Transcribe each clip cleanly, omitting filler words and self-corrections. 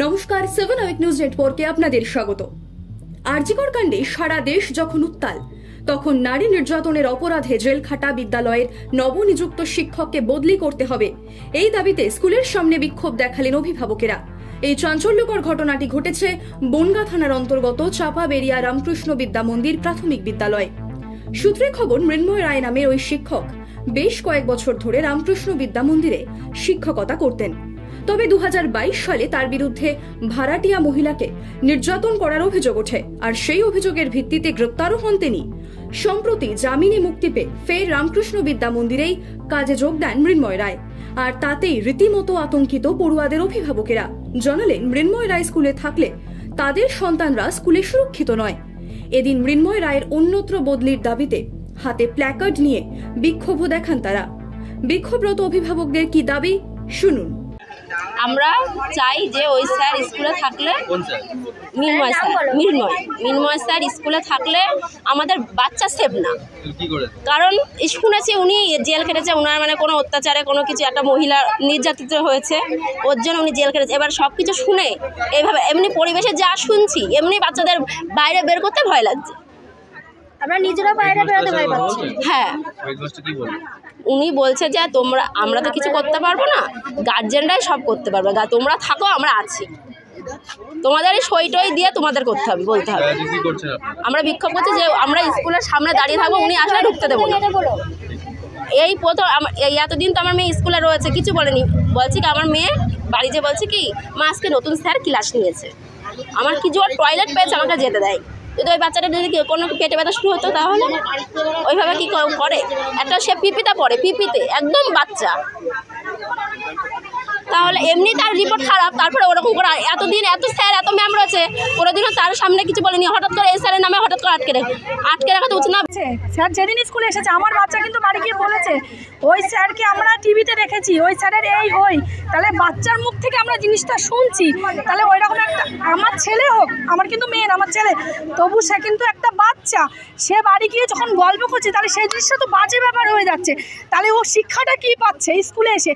নমস্কার, 7 hour news নেটওয়ার্কে আপনাদের স্বাগত। আরজিকর কাণ্ডে সারা দেশ যখন উত্তাল, তখন নারী নির্যাতনের অপরাধে জেল খাটা বিদ্যালয়ের নবনিযুক্ত শিক্ষককে বদলি করতে হবে, এই দাবিতে স্কুলের সামনে বিক্ষোভ দেখালেন অভিভাবকেরা। এই চাঞ্চল্যকর ঘটনাটি ঘটেছে বনগাঁ থানার অন্তর্গত চাপাবেরিয়া রামকৃষ্ণ বিদ্যা মন্দির প্রাথমিক বিদ্যালয়। সূত্রে খবর, মৃন্ময় রায় নামের ওই শিক্ষক বেশ কয়েক বছর ধরে রামকৃষ্ণ বিদ্যা মন্দিরে শিক্ষকতা করতেন। তবে 2022 সালে তার বিরুদ্ধে ভাড়াটিয়া মহিলাকে নির্যাতন করার অভিযোগ ওঠে, আর সেই অভিযোগের ভিত্তিতে গ্রেপ্তারও হন তিনি। সম্প্রতি জামিনে মুক্তি পেয়ে ফের রামকৃষ্ণ বিদ্যা মন্দিরেই কাজে যোগ দেন মৃন্ময় রায়, আর তাতেই রীতিমতো আতঙ্কিত পড়ুয়াদের অভিভাবকেরা। জানালেন, মৃন্ময় রায় স্কুলে থাকলে তাদের সন্তানরা স্কুলে সুরক্ষিত নয়। এদিন মৃন্ময় রায়ের অন্যত্র বদলির দাবিতে হাতে প্ল্যাকার্ড নিয়ে বিক্ষোভ দেখান তারা। বিক্ষোভরত অভিভাবকদের কি দাবি, শুনুন। আমরা চাই যে ওই স্যার স্কুলে থাকলে, মৃন্ময় স্যার স্কুলে থাকলে আমাদের বাচ্চা সেফ না। কারণ শুনেছি উনি জেল খেটেছে, ওনার মানে কোনো অত্যাচারে কোনো কিছু একটা মহিলা নির্যাতিত হয়েছে, ওর জন্য উনি জেল খেটেছে। এবার সব কিছু শুনে এইভাবে এমনি পরিবেশে যা শুনছি, এমনি বাচ্চাদের বাইরে বের করতে ভয় লাগছে। আমরা নিজেরা বাইরে বেরোতে ভয় পাচ্ছি। হ্যাঁ, উনি বলছে যে আমরা তো কিছু করতে পারবো না, গার্জেনরাই সব করতে পারবে, তোমরা থাকো, আমরা আছি, তোমাদের সই টই দিয়ে তোমাদের করতে হবে, বলতে হবে। আমরা বিক্ষোভ করছি যে আমরা স্কুলের সামনে দাঁড়িয়ে থাকবো, উনি আসলে ঢুকতে দেবো না। এই প্রথম এতদিন তো আমার মেয়ে স্কুলে রয়েছে, কিছু বলেনি। বলছি কি আমার মেয়ে বাড়ি যে বলছে কি মা আজকে নতুন স্যার ক্লাস নিয়েছে, আমার কি জোর টয়লেট পেয়েছে, আমাকে যেতে দেয়। যদি ওই বাচ্চাটা যদি কোনো পেটে ব্যথা শুরু হতো তাহলে ওইভাবে কি করে? একটা সে পিপিতে পড়ে, পিপিতে একদম বাচ্চা, তাহলে এমনি তার রিপোর্ট খারাপ, তারপরে ওরকম করে এতদিন এত স্যার এত ম্যাম রয়েছে, কোনোদিনও তার সামনে কিছু বলেনি। হঠাৎ করে এই স্যারের নামে হঠাৎ করে আটকে রাখা তো উচিত না। স্যার যেদিন স্কুলে এসেছে আমার বাচ্চা কিন্তু বাড়ি গিয়ে বলেছে ওই স্যারকে আমরা টিভিতে দেখেছি, ওই স্যারের এই ওই, তাহলে বাচ্চার মুখ থেকে আমরা জিনিসটা শুনছি। তাহলে ওই রকম একটা, আমার ছেলে হোক, আমার কিন্তু মেয়ের, আমার ছেলে, তবু সে কিন্তু একটা বাচ্চা, সে বাড়ি গিয়ে যখন গল্প করছে তাহলে সেই জিনিসটা তো বাজে ব্যাপার হয়ে যাচ্ছে। তাহলে ও শিক্ষাটা কি পাচ্ছে স্কুলে এসে?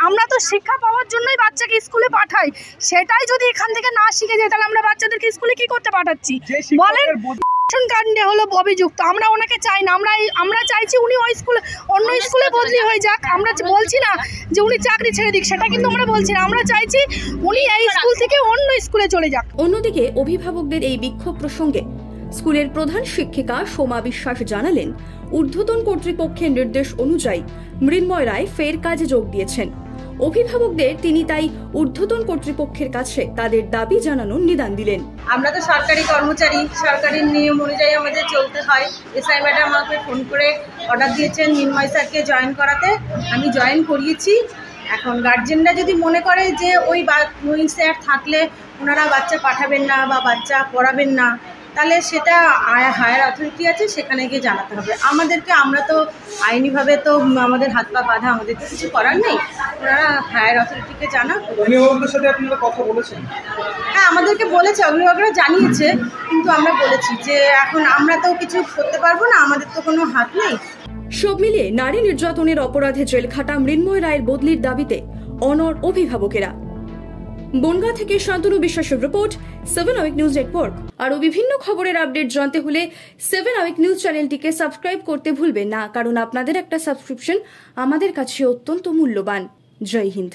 আমরা তো শিক্ষা পাওয়ার জন্যই বাচ্চাকে স্কুলে পাঠাই, সেটাই যদি এখান থেকে না শিখে যায় তাহলে আমরা বাচ্চাদেরকে স্কুলে কি করতে পাঠাচ্ছি বলেন? কাণ্ডে হলো অভিযুক্ত, আমরা ওনাকে চাই না। আমরা চাইছি উনি ওই স্কুলে, অন্য স্কুলে বদলি হয়ে যাক। আমরা বলছি না যে উনি চাকরি ছেড়ে দিক, সেটা কিন্তু আমরা বলছি না। আমরা চাইছি উনি এই স্কুল থেকে অন্য স্কুলে চলে যাক। অন্যদিকে অভিভাবকদের এই বিক্ষোভ প্রসঙ্গে স্কুলের প্রধান শিক্ষিকা সোমা বিশ্বাস জানালেন, ঊর্ধ্বতন কর্তৃপক্ষের নির্দেশ অনুযায়ী মৃন্ময় রায় ফের কাজে যোগ দিয়েছেন। অভিভাবকদের তিনি তাই ঊর্ধ্বতন কর্তৃপক্ষের কাছে তাদের দাবি জানানোর নিদান দিলেন। আমরা তো সরকারি কর্মচারী, সরকারি নিয়ম অনুযায়ী আমাদের চলতে হয়। এসআই ম্যাডাম আমাকে ফোন করে অর্ডার দিয়েছেন মৃন্ময় স্যারকে জয়েন করাতে, আমি জয়েন করিয়েছি। এখন গার্জেনরা যদি মনে করে যে ওই স্যার থাকলে ওনারা বাচ্চা পাঠাবেন না বা বাচ্চা পড়াবেন না, তাহলে সেটা হায়ার অথরিটি আছে, সেখানে গিয়ে জানাতে হবে আমাদেরকে। আমরা তো আইনিভাবে তো আমাদের হাত পা বাঁধা, আমাদের তো কিছু করার নেই। ওনারা হায়ার অথরিটিকে জানাক। অভিভাবকদের সাথে আপনারা কথা বলেছেন? হ্যাঁ, আমাদেরকে বলেছে, অভিভাবকরা জানিয়েছে, কিন্তু আমরা বলেছি যে এখন আমরা তো কিছু করতে পারবো না, আমাদের তো কোনো হাত নেই। সব মিলিয়ে নারী নির্যাতনের অপরাধে জেল খাটা মৃন্ময় রায়ের বদলির দাবিতে অনড় অভিভাবকেরা। বনগাঁ থেকে শান্তনু বিশ্বাসের রিপোর্ট, 7 আওয়ার নিউজ নেটওয়ার্ক। আরও বিভিন্ন খবরের আপডেট জানতে হলে 7 আওয়ার নিউজ চ্যানেলটিকে সাবস্ক্রাইব করতে ভুলবেন না, কারণ আপনাদের একটা সাবস্ক্রিপশন আমাদের কাছে অত্যন্ত মূল্যবান। জয় হিন্দ।